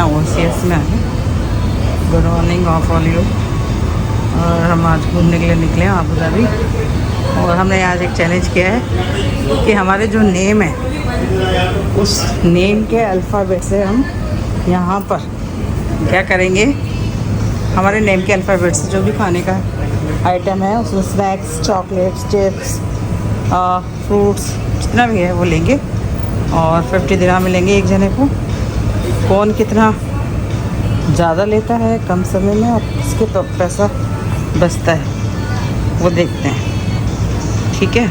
यहाँ OCS में आए। Good morning of all you. और हम आज घूमने के लिए निकले हैं अबू धाबी। और हमने आज एक चैलेंज किया है कि हमारे जो नेम है उस नेम के अल्फ़ाबेट से हम यहाँ पर क्या करेंगे, हमारे नेम के अल्फ़ाबेट से जो भी खाने का आइटम है उसमें स्नैक्स, चॉकलेट्स, चिप्स, फ्रूट्स जितना भी है वो लेंगे और 50 दिरहम मिलेंगे एक जने को। कौन कितना ज़्यादा लेता है कम समय में और किसके पैसा बचता है वो देखते हैं, ठीक है।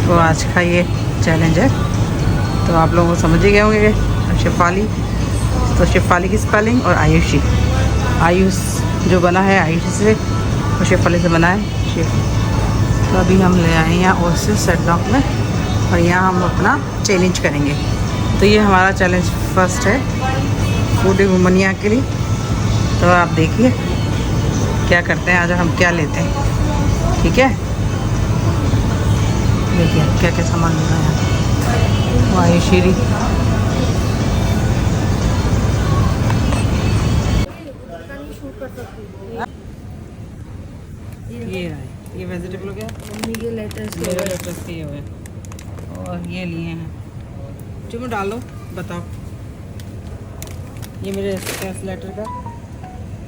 तो आज का ये चैलेंज है, तो आप लोग समझ ही गए होंगे। शेफाली, तो शेफाली की स्पेलिंग और आयुषी, आयुष जो बना है आयुषी से और शेफाली से बना है शेफ। तो अभी हम ले आए हैं यहाँ ओसिस सेट डॉक में और यहाँ हम अपना चैलेंज करेंगे। तो ये हमारा चैलेंज फर्स्ट है फूडी वुमनिया के लिए। तो आप देखिए क्या करते हैं आज, हम क्या लेते हैं, ठीक है। देखिए क्या क्या सामान ले रहा है वो आयुषी। ये वेजिटेबल हो गया, मम्मी के लेटेस्ट मेरे लेटेस्ट ये हुए और ये लिए हैं। चलो डालो, बताओ। ये मेरे स्पेस लेटर का,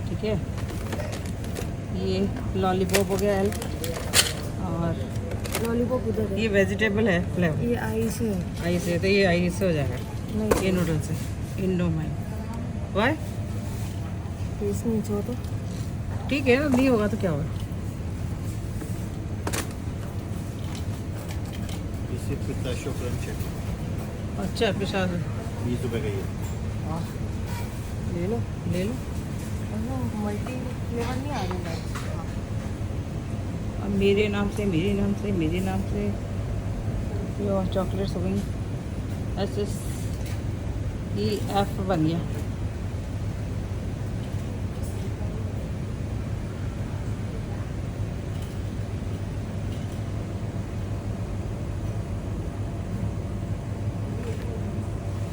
ठीक है। ये लॉलीपॉप हो गया एल, और लॉलीपॉप उधर है। ये वेजिटेबल है फ्लेवर, ये आई से है। आई से, तो ये आई से हो जाएगा। नहीं, ये नूडल्स है इंडो माइन। वाई टेस्ट नहीं अच्छा तो ठीक है ना, नहीं होगा तो क्या होगा। पिस्ताशियो क्रंच है। अच्छा पिछा 20 रुपए का ये। हाँ ले लो ले लो। मल्टी फ्लेवर नहीं आ रही है। अब मेरे नाम से मेरे नाम से मेरे नाम से ये और चॉकलेट्स हो गई। SSEF बन गया।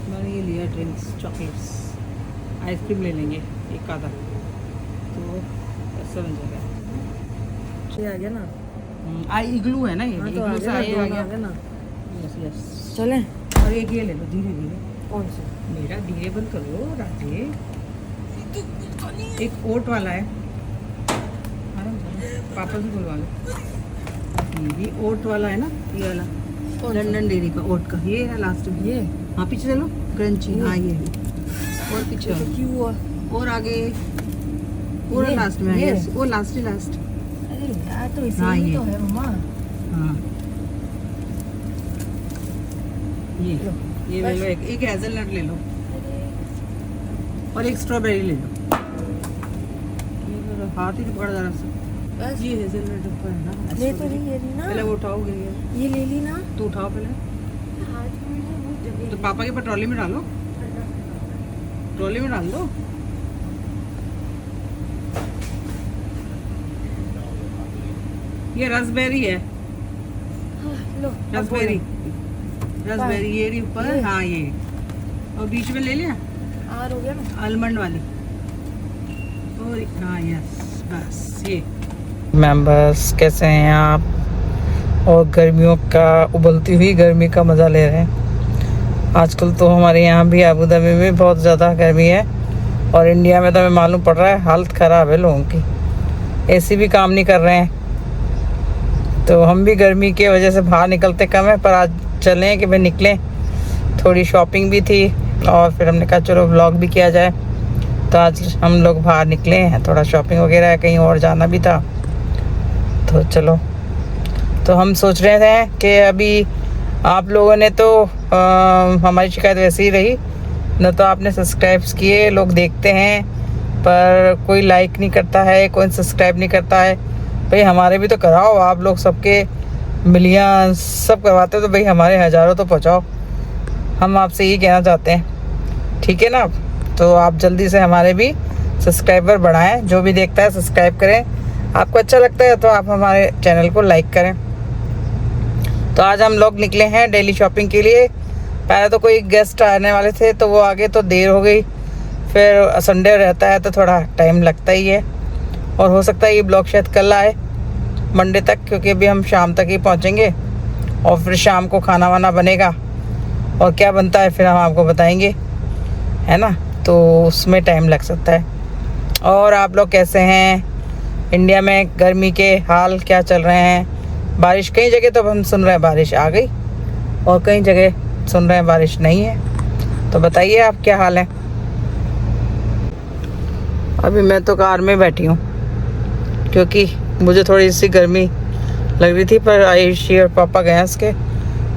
मैंने ये लिया ड्रिंक्स, चॉकलेट्स, आइसक्रीम ले लेंगे एक आधा, तो ऐसा बन जाएगा। ये आ गया ना। आई इग्लू है ना, ये हाँ, तो इग्लू से आ आ गया गया। ना। Yes yes. चलें। और एक ये ले लो धीरे धीरे। कौन से? मेरा धीरे बंद करो राजे। एक ओट वाला है, पापा से बुलवा लो। ये ओट वाला है ना, ये वाला लंदन डेयरी का ओट का, ये है लास्ट में। ये हाँ पीछे चलो, क्रंची। हाँ ये है। और पीछे तो क्यों हुआ? और आगे पूरा ये? लास्ट में है। ये? यस, वो लास्ट ही लास्ट। अरे यार तो इसे हाँ, ही ये। तो है मम्मा। हाँ ये लो, ये ले लो, एक हेज़लनट ले लो और एक स्ट्रॉबेरी ले लो। ये ले लो, हाथ ही तो पकड़ जरा सा। बस ये हेज़लनट ऊपर है ना। ले तो रही है ना। पहले वो उठाओ, गिर गया। ये ले ली ना। तू उठाओ पहले, हाथ में वो जगह तो पापा के ऊपर ट्रॉली में डालो, ट्रॉली में डाल दो। ये रसबेरी है, हाँ, लो अब रसबेरी, रसबेरी ये रही ऊपर। ये? हाँ ये, और बीच में ले लिया बोलो। आर हो गया ना। आलमंड वाली। और हाँ यस, बस ये। मेंबर्स कैसे हैं आप? और गर्मियों का, उबलती हुई गर्मी का मज़ा ले रहे हैं। आजकल तो हमारे यहाँ भी अबू धाबी में बहुत ज़्यादा गर्मी है और इंडिया में तो हमें मालूम पड़ रहा है हालत ख़राब है लोगों की। एसी भी काम नहीं कर रहे हैं, तो हम भी गर्मी की वजह से बाहर निकलते कम है। पर आज चलें कि भाई निकलें, थोड़ी शॉपिंग भी थी और फिर हमने कहा चलो व्लॉग भी किया जाए। तो आज हम लोग बाहर निकले हैं, थोड़ा शॉपिंग वगैरह कहीं और जाना भी था, तो चलो। तो हम सोच रहे थे कि अभी आप लोगों ने तो हमारी शिकायत वैसे ही रही, न तो आपने सब्सक्राइब्स किए, लोग देखते हैं पर कोई लाइक नहीं करता है, कोई सब्सक्राइब नहीं करता है। भाई हमारे भी तो कराओ, आप लोग सबके मिलियन सब करवाते हो तो भाई हमारे हज़ारों तो पहुँचाओ। हम आपसे यही कहना चाहते हैं, ठीक है ना। तो आप जल्दी से हमारे भी सब्सक्राइबर बढ़ाएं, जो भी देखता है सब्सक्राइब करें। आपको अच्छा लगता है तो आप हमारे चैनल को लाइक करें। तो आज हम लोग निकले हैं डेली शॉपिंग के लिए पहले तो कोई गेस्ट आने वाले थे तो वो आगे तो देर हो गई, फिर संडे रहता है तो थोड़ा टाइम लगता ही है। और हो सकता है ये ब्लॉग शायद कल आए मंडे तक, क्योंकि अभी हम शाम तक ही पहुंचेंगे और फिर शाम को खाना वाना बनेगा और क्या बनता है फिर हम आपको बताएंगे, है ना। तो उसमें टाइम लग सकता है। और आप लोग कैसे हैं? इंडिया में गर्मी के हाल क्या चल रहे हैं? बारिश कई जगह तो हम सुन रहे हैं बारिश आ गई और कई जगह सुन रहे हैं बारिश नहीं है। तो बताइए आप क्या हाल है। अभी मैं तो कार में बैठी हूँ क्योंकि मुझे थोड़ी सी गर्मी लग रही थी, पर आयुषी और पापा गए हैं उसके,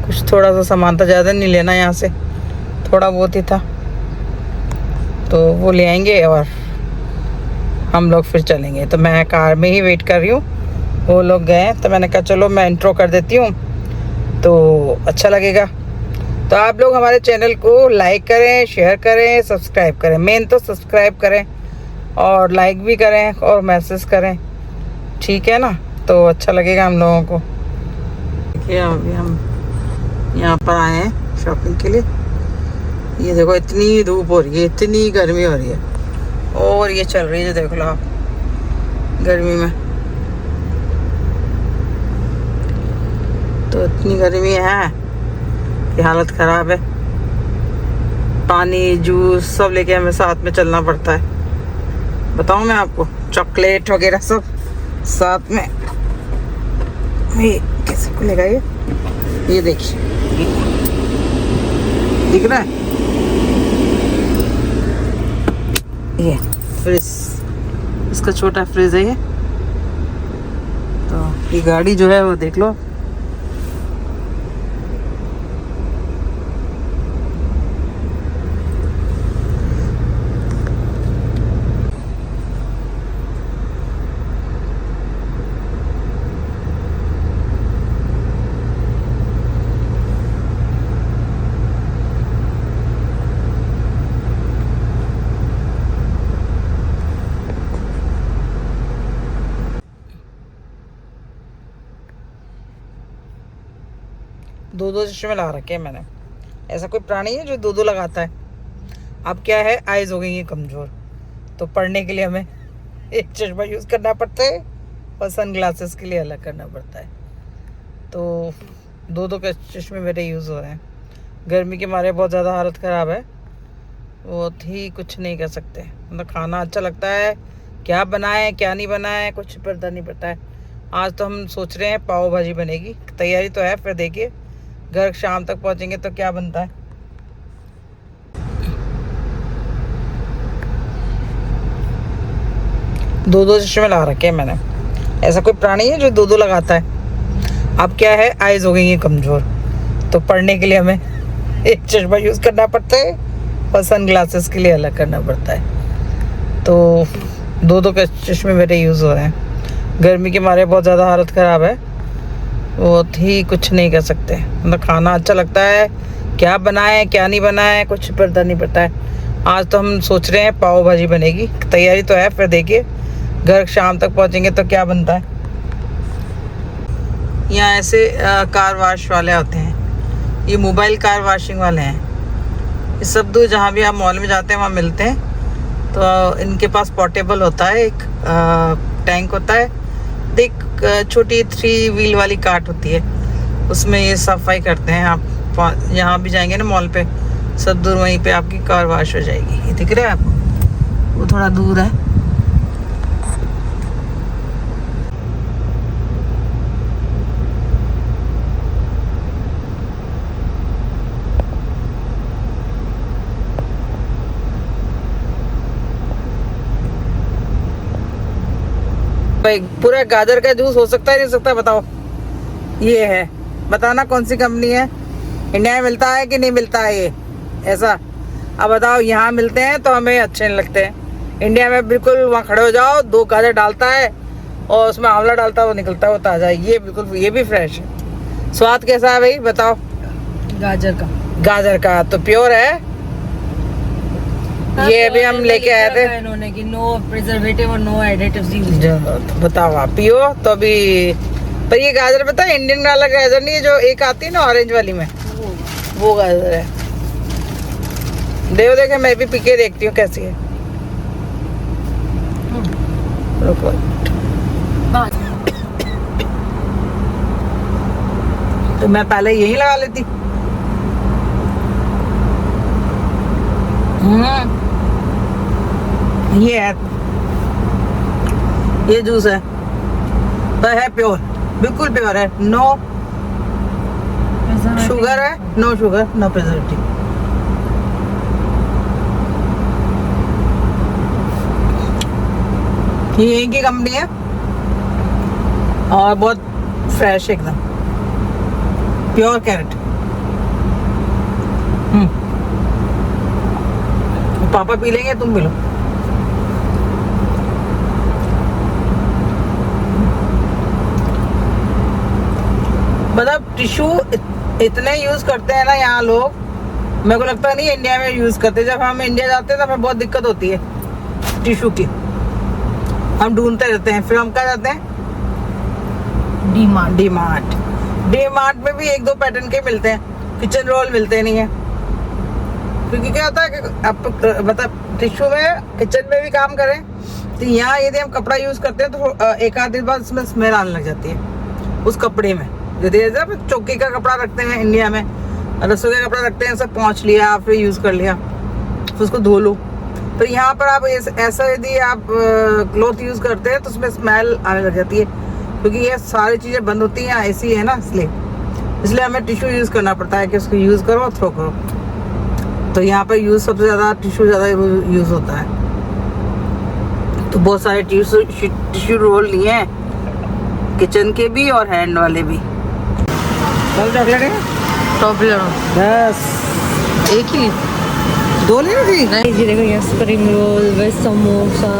कुछ थोड़ा सा सामान था, ज़्यादा नहीं लेना यहाँ से, थोड़ा बहुत ही था, तो वो ले आएंगे और हम लोग फिर चलेंगे। तो मैं कार में ही वेट कर रही हूँ, वो लोग गए हैं तो मैंने कहा चलो मैं इंट्रो कर देती हूँ तो अच्छा लगेगा। तो आप लोग हमारे चैनल को लाइक करें, शेयर करें, सब्सक्राइब करें। मेन तो सब्सक्राइब करें और लाइक भी करें और मैसेज करें, ठीक है ना, तो अच्छा लगेगा हम लोगों को। देखिए अभी हम यहाँ पर आए हैं शॉपिंग के लिए। ये देखो इतनी धूप हो रही है, इतनी गर्मी हो रही है और ये चल रही है देख लो आप गर्मी में, तो इतनी गर्मी है कि हालत ख़राब है। पानी जूस सब लेके हमें साथ में चलना पड़ता है। बताऊँ मैं आपको, चॉकलेट वगैरह सब साथ में। ये कैसे खुलेगा ये देखिए, दिख रहा है ये फ्रिज, इसका छोटा फ्रिज है ये। तो ये गाड़ी जो है वो देख लो, दो चश्मे लगा रखे हैं मैंने। ऐसा कोई प्राणी है जो दो लगाता है। अब क्या है, आइज हो गई है कमज़ोर, तो पढ़ने के लिए हमें एक चश्मा यूज़ करना पड़ता है और सन ग्लासेस के लिए अलग करना पड़ता है। तो दो के चश्मे मेरे यूज़ हो रहे हैं। गर्मी के मारे बहुत ज़्यादा हालत ख़राब है, बहुत ही कुछ नहीं कर सकते। मतलब खाना अच्छा लगता है, क्या बनाए क्या नहीं बनाए कुछ पता नहीं पड़ता है। आज तो हम सोच रहे हैं पाव भाजी बनेगी, तैयारी तो है, फिर देखिए घर शाम तक पहुंचेंगे तो क्या बनता है। दो चश्मे लगा रखे हैं मैंने। ऐसा कोई प्राणी है जो दो लगाता है। अब क्या है, आइज हो गई है कमज़ोर, तो पढ़ने के लिए हमें एक चश्मा यूज़ करना पड़ता है और सन ग्लासेस के लिए अलग करना पड़ता है। तो दो के चश्मे मेरे यूज़ हो रहे हैं। गर्मी के मारे बहुत ज़्यादा हालत ख़राब है, बहुत ही कुछ नहीं कर सकते। मतलब खाना अच्छा लगता है, क्या बनाए क्या नहीं बनाए कुछ पता नहीं पड़ता है। आज तो हम सोच रहे हैं पाव भाजी बनेगी, तैयारी तो है, फिर देखिए घर शाम तक पहुंचेंगे तो क्या बनता है। यहाँ ऐसे कार वाश वाले होते हैं, ये मोबाइल कार वॉशिंग वाले हैं। ये सब दूर जहाँ भी आप मॉल में जाते हैं वहाँ मिलते हैं। तो इनके पास पोर्टेबल होता है, एक टैंक होता है, देख छोटी 3 व्हील वाली कार्ट होती है, उसमें ये सफाई करते हैं। आप यहाँ भी जाएंगे ना मॉल पे, सब दूर वहीं पे आपकी कार वॉश हो जाएगी। ये दिख रहा है आपको, वो थोड़ा दूर है। भाई पूरा गाजर का जूस हो सकता है नहीं सकता बताओ। ये है, बताना कौन सी कंपनी है, इंडिया में मिलता है कि नहीं मिलता है ये ऐसा। अब बताओ, यहाँ मिलते हैं तो हमें अच्छे नहीं लगते हैं। इंडिया में बिल्कुल वहाँ खड़े हो जाओ, 2 गाजर डालता है और उसमें आंवला डालता है, वो निकलता है, वो ताज़ा है। ये बिल्कुल, ये भी फ्रेश है। स्वाद कैसा है भाई बताओ? गाजर का तो प्योर है। ये अभी हम लेके आए थे, इन्होंने कि नो प्रिजर्वेटिव और नो एडिटिव्स यूज्ड। तो बताओ आप पियो तो अभी। पर ये गाजर पता है इंडियन वाला गाजर नहीं है, जो एक आती है ना ऑरेंज वाली में, वो गाजर है। देखे मैं भी पी के देखती हूँ कैसी है। रुको। तो मैं पहले यही लगा लेती। ये है, ये जूस है तो है प्योर, बिल्कुल प्योर है, नो शुगर है, नो शुगर, नो प्रिजर्वेटिव। ये यहीं की कंपनी है और बहुत फ्रेश एकदम, प्योर कैरेट। पापा पी लेंगे, तुम पी लो। मतलब टिश्यू इतने यूज करते हैं ना यहाँ लोग, मेरे को लगता नहीं इंडिया में यूज करते। जब हम इंडिया जाते हैं तो हमें बहुत दिक्कत होती है टिश्यू की, हम ढूंढते रहते हैं। फिर हम क्या जाते हैं डी मार्ट में भी 1-2 पैटर्न के मिलते हैं, किचन रोल मिलते नहीं है। क्योंकि क्या होता है कि आप मतलब टिश्यू में किचन में भी काम करें तो यहाँ यदि हम कपड़ा यूज करते हैं तो एक आध दिन बाद उसमें स्मेल आने लग जाती है उस कपड़े में। यदि चौकी का कपड़ा रखते हैं इंडिया में, रसोई का कपड़ा रखते हैं, सब पहुँच लिया फिर यूज कर लिया, फिर उसको धो लो। फिर यहाँ पर आप ऐसा यदि आप क्लॉथ यूज करते हैं तो उसमें स्मेल आने लग जाती है, क्योंकि ये सारी चीजें बंद होती हैं, ऐसी है ना, इसलिए हमें टिश्यू यूज करना पड़ता है कि उसको यूज करो और थ्रो करो। तो यहाँ पर यूज सबसे ज्यादा टिश्यू ज्यादा यूज होता है। तो बहुत सारे टिश्यू रोल लिए हैं, किचन के भी और हैंड वाले भी। चॉकलेट है, टॉफी बस एक ही 2 लेनी थी। नहीं जी, देखो यहाँ स्प्रिंग रोल, वेज समोसा,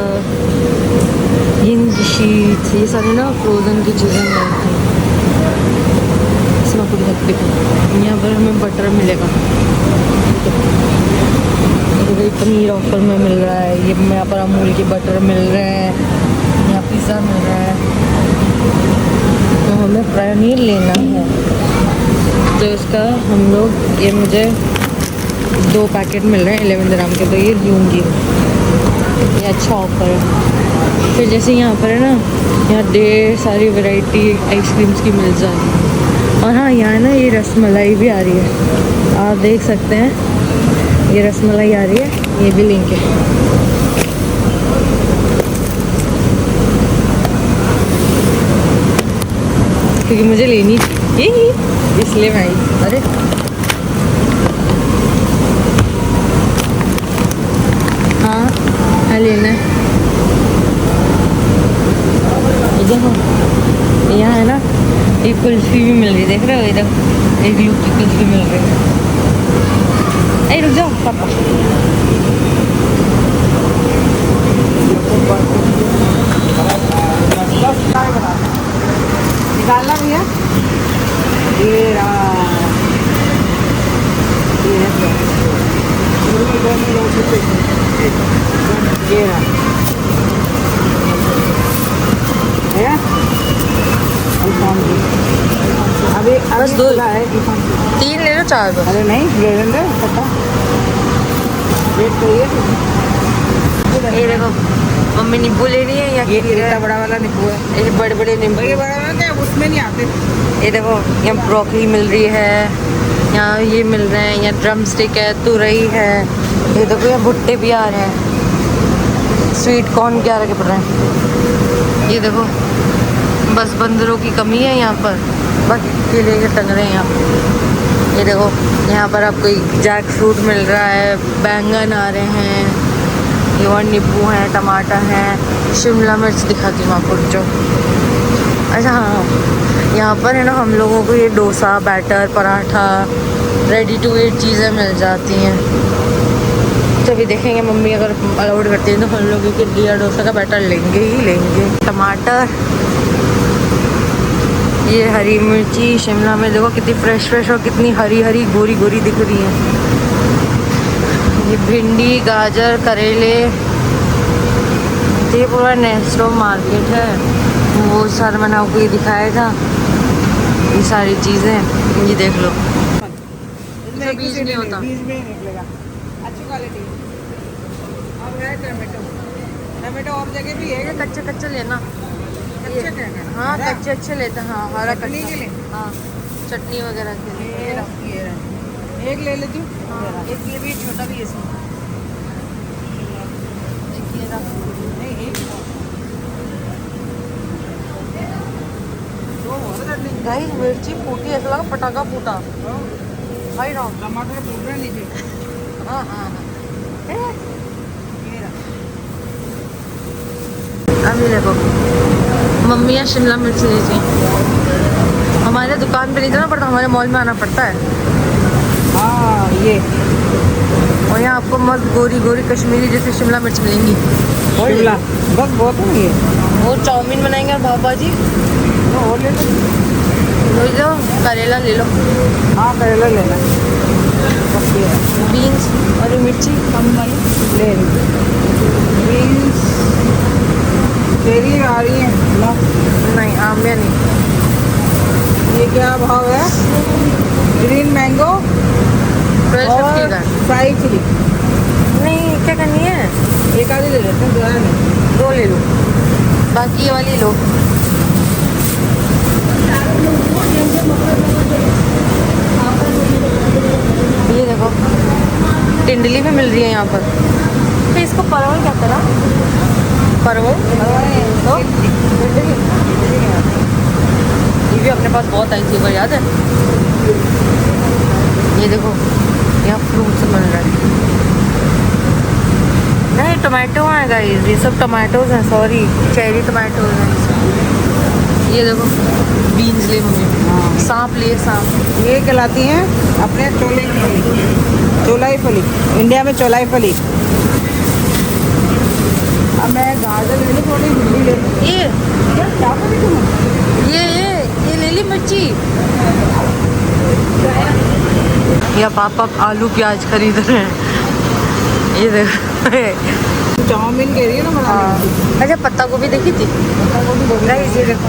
हिंग शीट, ये सारे ना फ्रोजन की चीज़ें मिलती हैं। इसमें आपको दिखाती हूँ, यहाँ पर हमें बटर मिलेगा, ये पनीर ऑफर में मिल रहा है, ये यहाँ पर अमूल की बटर मिल रहा है, यहाँ पिज़्ज़ा मिल रहा है। तो हमें पनीर लेना है तो इसका हम लोग, ये मुझे 2 पैकेट मिल रहे हैं 11 दिरहम के, तो ये लूँगी, ये अच्छा ऑफर है। फिर जैसे यहाँ पर है ना, यहाँ ढेर सारी वैरायटी आइसक्रीम्स की मिल जाती है। और हाँ, यहाँ ना ये रसमलाई भी आ रही है, आप देख सकते हैं ये रसमलाई आ रही है, ये भी लेंगे। क्योंकि मुझे लेनी थी यही, इसलिए मैं आई। अरे हाँ लेना है। देखो यहाँ है ना, एक कुल्फी भी मिल रही है, देख रहे हो इधर एक लूप की कुल्फी मिल रही है। अरे रुक जाओ पापा, निकालना भी है। ये रहा, ये है, ये रहा है। अभी बस 2 है, 3 ले लो, 4 दो। अरे नहीं ले लेंगे, पता वेट करिए। ये देखो मम्मी नींबू ले रही है, या ये इतना बड़ा वाला नींबू है, ये बड़े बड़े नींबू। ये बड़ा वाला क्या उसमें नहीं आते। ये देखो यहाँ ब्रोकली मिल रही है, यहाँ ये मिल रहे हैं, यहाँ ड्रम स्टिक है, तुरई है, ये देखो यहाँ भुट्टे भी आ रहे हैं, स्वीट कॉर्न क्या रखे पड़ रहे हैं। ये देखो बस बंदरों की कमी है यहाँ पर, बाकी केले के टंग रहे हैं यहाँ। ये देखो यहाँ पर आपको जैक फ्रूट मिल रहा है, बैंगन आ रहे हैं, ये और नींबू हैं, टमाटर हैं, शिमला मिर्च दिखाती हूँ आपको जो। अच्छा हाँ, यहाँ पर है ना हम लोगों को ये dosa, batter, paratha, ready to eat चीज़ें मिल जाती हैं। तो अभी देखेंगे मम्मी अगर अलाउड करती हैं तो हम लोग एक इडली या डोसा का बैटर लेंगे ही लेंगे। टमाटर, ये हरी मिर्ची, शिमला मिर्च देखो कितनी फ्रेश फ्रेश और कितनी हरी हरी गोरी गोरी दिख रही है। ये भिंडी, गाजर, करेले, ये पूरा नेस्टो मार्केट है, वो सारा मैंने आपको ये दिखाया था, ये सारी चीज़ें ये देख लो। बीज नहीं होता। बीज में निकलेगा। अच्छी क्वालिटी और है टमाटो। टमाटो और जगह भी है। ये कच्चे कच्चे लेना। कच्चे क्या है? हाँ हरा? कच्चे अच्छे लेते हैं। हाँ हरा चटनी कच्चा। के लिए? हाँ चटनी वगैरह के लिए। ये रहा। एक ले लेती हूँ। हाँ एक ये भी छोटा भी है इसमें। एक ये रहा। नहीं एक दो और चटनी। गाइस मिर्ची फूटी, ऐसा लगा पटाखा फूटा। भाई राम। टमाटर फूट रहे हैं नीचे। हाँ हाँ हाँ। ये रहा। अभी देखो मम्मी यहाँ शिमला मिर्च लीजिए। हमारे दुकान पे नहीं था ना, पर हमारे मॉल में आना पड़ता है। हाँ ये और यहाँ आपको मस्त गोरी गोरी कश्मीरी जैसे शिमला मिर्च मिलेंगी। शिमला बस बहुत नहीं है। वो चाउमीन बनाएंगे और भाव भाजी। तो और ले लो। ले लो करेला ले लो। हाँ करेला लेना। बस ये है। बीन्स और ये मिर्ची कम वाली ले लो। बीन्स तेरी आ रही है ना? नहीं, आमिया नहीं। ये क्या भाव है? ग्रीन मैंगो 1250 और का। Fry chilli. नहीं क्या करनी है? एक आधी ले लेते हैं, दो नहीं। 2 ले लो, बाकी ये वाली लो। ये देखो टिंडली भी मिल रही है यहाँ पर। तो इसको परवल क्या करा? परवल ये भी अपने पास बहुत आई थी, पर याद है? ये देखो यहाँ फ्रूट्स मिल रहा है। नहीं टमाटो हैं गाइस, ये सब टमाटोज हैं। सॉरी चेरी टमाटोज हैं। ये देखो बीन्स ले मुझे। सांप लिए सांप। ये कहलाती हैं अपने चोले की फली। चोलाई फली, इंडिया में चोलाई फली। अब मैं गाजर ले लूँ, थोड़ी भिंडी ले लूँ। ये क्या करी तुम? ये ले ली मिर्ची। या पापा आलू प्याज खरीद रहे हैं। ये देखो चाउमीन कह रही है ना बनाने हाँ। अच्छा पत्ता गोभी देखी थी? गाइस ये देखो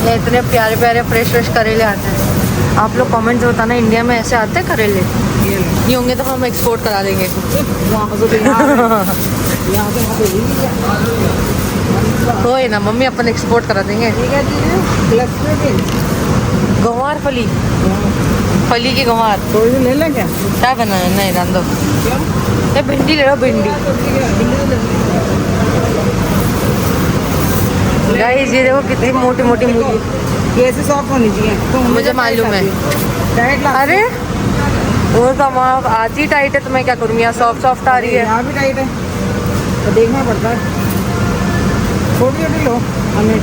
ये इतने प्यारे प्यारे फ्रेश फ्रेश करेले आते हैं। आप लोग कमेंट्स बताना इंडिया में ऐसे आते हैं करेले? ये ले। नहीं होंगे तो हम एक्सपोर्ट करा देंगे। यहाँ से तो यहाँ यहाँ से वहाँ पे ले लिया। कोई ना मम्मी अपन एक्सपोर्ट करा देंगे। ठीक है जी। क्लस्टर के गंवार फली, फली की गंवार। थोड़ी सी ले लें क्या? क्या बनाना? नहीं रहने दो। क्या? ये भिंडी ले लो, भिंडी। गाइस ये देखो कितनी मोटी मोटी मूली। ये ऐसे सॉफ्ट होनी चाहिए। तो मुझे मालूम है। टाइट ला। अरे वो तो हमारा आती टाइट है तो मैं क्या करूँ? यहाँ सॉफ्ट सॉफ्ट आ रही है। यहाँ भी टाइट है तो देखना पड़ता है। छोटी छोटी लो हमें।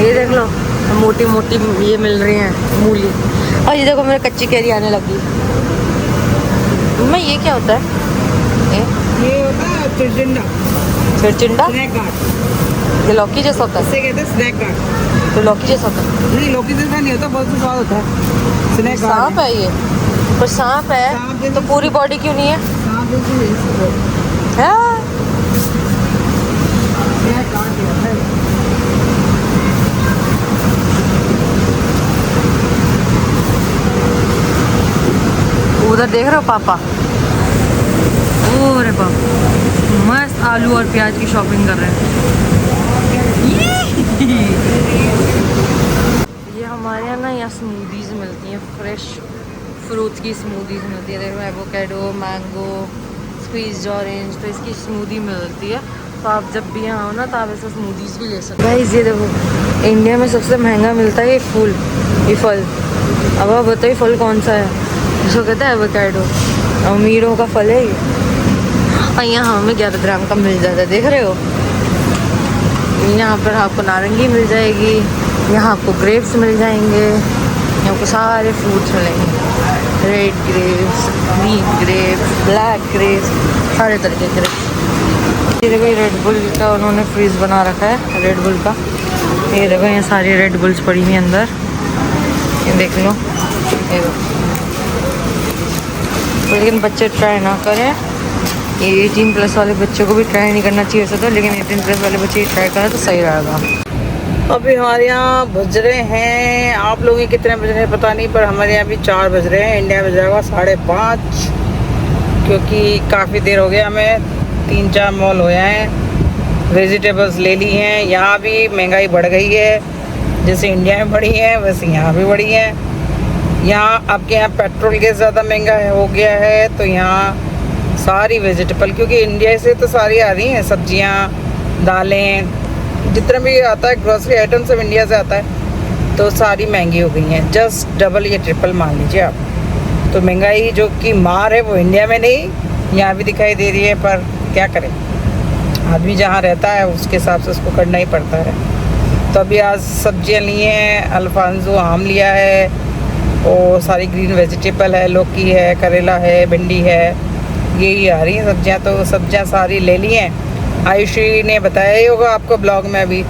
ये देख लो मोटी मोटी ये मिल रही हैं मूली। और ये देखो मेरे कच्ची कैरी आने लगी। मैं ये क्या होता है? ये होता है चिरचिंडा। चिरचिंडा? Snack guard. ये लौकी जैसा होता है? इसे कहते हैं स्नैक गार्ड। तो लौकी जैसा होता है? नहीं लौकी जैसा नहीं होता, बहुत स्वाद होता है। स्नैक गार्ड सांप है ये? पर सांप सांप है जैसा- तो पूरी बॉडी क्यों नहीं है? सांप जैसी हाँ? स्नैक गार्ड होता है। उधर देख रहे हो पापा? अरे बाप मस्त आलू और प्याज की शॉपिंग कर रहे हैं। ये हमारे यहाँ ना यहाँ स्मूदीज मिलती हैं, फ्रेश फ्रूट्स की स्मूदीज मिलती है। देखो एवोकेडो, मैंगो, स्क्वीज्ड ऑरेंज, तो इसकी स्मूदी मिलती है। तो आप जब भी यहाँ हो ना तो आप ऐसा स्मूदीज भी ले सकते हो। गाइस ये देखो इंडिया में सबसे महंगा मिलता है ये फूल, ये फल। अब आप बताइए फल कौन सा है? जिसको कहते हैं एवोकेडो, अमीरों का फल है ये। और यहाँ हमें 11 ग्राम का मिल जाता है, देख रहे हो? यहाँ पर आपको नारंगी मिल जाएगी, यहाँ आपको ग्रेप्स मिल जाएंगे, यहाँ आपको सारे फ्रूट्स मिलेंगे। Red grapes, green grapes, black grapes, सारे तरह के ग्रेप्स। ये देखो ये रेड बुल का उन्होंने फ्रीज बना रखा है, रेड बुल का। ये देखो ये सारी रेड बुल्स पड़ी हुई अंदर, ये देख लो। ये देखो। तो लेकिन बच्चे ट्राई ना करें, ये 18+ वाले बच्चों को भी ट्राई नहीं करना चाहिए वैसे तो, लेकिन 18+ वाले बच्चे ट्राई करें तो सही रहेगा। अभी हमारे यहाँ बज रहे हैं, आप लोगों के कितने बज रहे हैं पता नहीं, पर हमारे यहाँ भी 4 बज रहे हैं। इंडिया बज रहा होगा 5:30। क्योंकि काफ़ी देर हो गया, हमें 3-4 मॉल हो हैं, वेजिटेबल्स ले ली हैं। यहाँ भी महंगाई बढ़ गई है, जैसे इंडिया में बढ़ी है वैसे यहाँ भी बढ़ी है। यहाँ आपके यहाँ पेट्रोल गैस ज़्यादा महंगा हो गया है, तो यहाँ सारी वेजिटेबल, क्योंकि इंडिया से तो सारी आ रही हैं, सब्जियाँ, दालें, जितना भी आता है ग्रोसरी आइटम सब इंडिया से आता है, तो सारी महंगी हो गई हैं, जस्ट डबल या ट्रिपल मान लीजिए आप। तो महंगाई जो कि मार है वो इंडिया में नहीं, यहाँ भी दिखाई दे रही है, पर क्या करें, आदमी जहाँ रहता है उसके हिसाब से उसको करना ही पड़ता है। तो अभी आज सब्जियाँ ली हैं, अल्फांसो आम लिया है, और सारी ग्रीन वेजिटेबल है, लौकी है, करेला है, भिंडी है, यही आ रही हैं सब्जियाँ। तो सब्जियाँ सारी ले ली हैं। आयुषी ने बताया ही होगा आपको ब्लॉग में अभी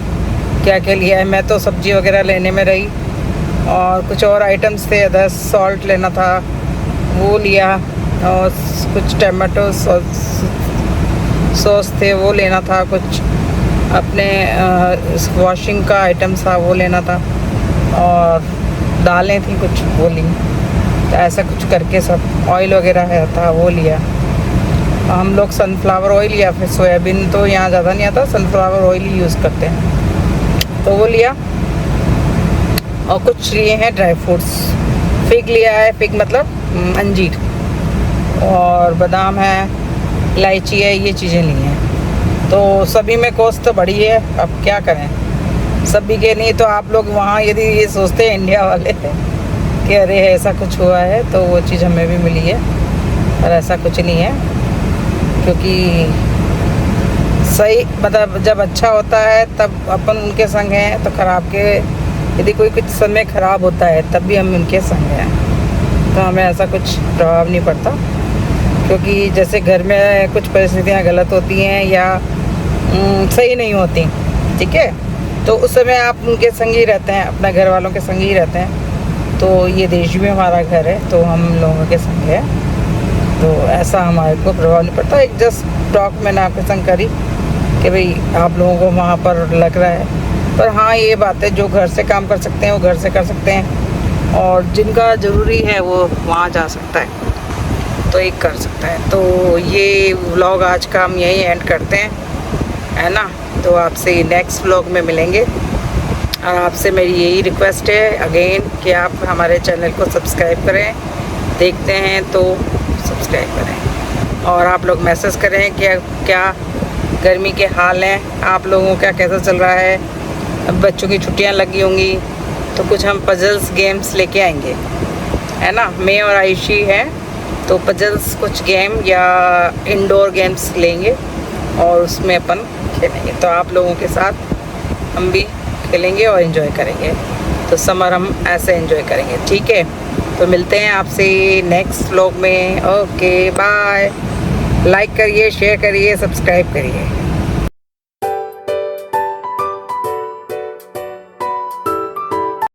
क्या क्या लिया है। मैं तो सब्जी वगैरह लेने में रही, और कुछ और आइटम्स थे, अदर सॉल्ट लेना था वो लिया, और कुछ टमाटो सॉस थे वो लेना था, कुछ अपने वॉशिंग का आइटम्स था वो लेना था, और दालें थी कुछ वो ली। तो ऐसा कुछ करके सब ऑयल वगैरह है था वो लिया। हम लोग सनफ्लावर ऑयल या फिर सोयाबीन तो यहाँ ज़्यादा नहीं आता, सनफ्लावर ऑयल ही यूज़ करते हैं, तो वो लिया। और कुछ लिए हैं ड्राई फ्रूट्स, फिग लिया है, फिग मतलब अंजीर, और बादाम है, इलायची है, ये चीज़ें ली हैं। तो सभी में कॉस्ट तो बढ़ी है, अब क्या करें, सभी के नहीं। तो आप लोग वहाँ यदि ये सोचते हैं इंडिया वाले कि अरे ऐसा कुछ हुआ है, तो वो चीज़ हमें भी मिली है, पर ऐसा कुछ नहीं है, क्योंकि सही मतलब जब अच्छा होता है तब अपन उनके संग हैं, तो ख़राब के यदि कोई कुछ समय ख़राब होता है तब भी हम उनके संग हैं, तो हमें ऐसा कुछ प्रभाव नहीं पड़ता। क्योंकि जैसे घर में कुछ परिस्थितियाँ गलत होती हैं या सही नहीं होती, ठीक है, तो उस समय आप उनके संग ही रहते हैं, अपने घर वालों के संग ही रहते हैं। तो ये देश भी हमारा घर है, तो हम लोगों के संग है, तो ऐसा हमारे को प्रभाव नहीं पड़ता। एक जस्ट टॉक मैंने आपके संग करी कि भाई आप लोगों को वहाँ पर लग रहा है, पर हाँ ये बात है, जो घर से काम कर सकते हैं वो घर से कर सकते हैं, और जिनका ज़रूरी है वो वहाँ जा सकता है, तो एक कर सकता है। तो ये व्लॉग आज का हम यहीं एंड करते हैं, है ना। तो आपसे नेक्स्ट व्लॉग में मिलेंगे, और आपसे मेरी यही रिक्वेस्ट है अगेन कि आप हमारे चैनल को सब्सक्राइब करें, देखते हैं तो सब्सक्राइब करें, और आप लोग मैसेज करें कि क्या गर्मी के हाल हैं, आप लोगों का कैसा चल रहा है। अब बच्चों की छुट्टियां लगी होंगी, तो कुछ हम पजल्स गेम्स लेके आएंगे, है ना। मैं और आयुषी है, तो पजल्स कुछ गेम या इंडोर गेम्स लेंगे, और उसमें अपन खेलेंगे, तो आप लोगों के साथ हम भी खेलेंगे और एंजॉय करेंगे। तो समर हम ऐसे एंजॉय करेंगे, ठीक है। तो मिलते हैं आपसे नेक्स्ट व्लॉग में। ओके बाय, लाइक करिए, शेयर करिए, सब्सक्राइब करिए।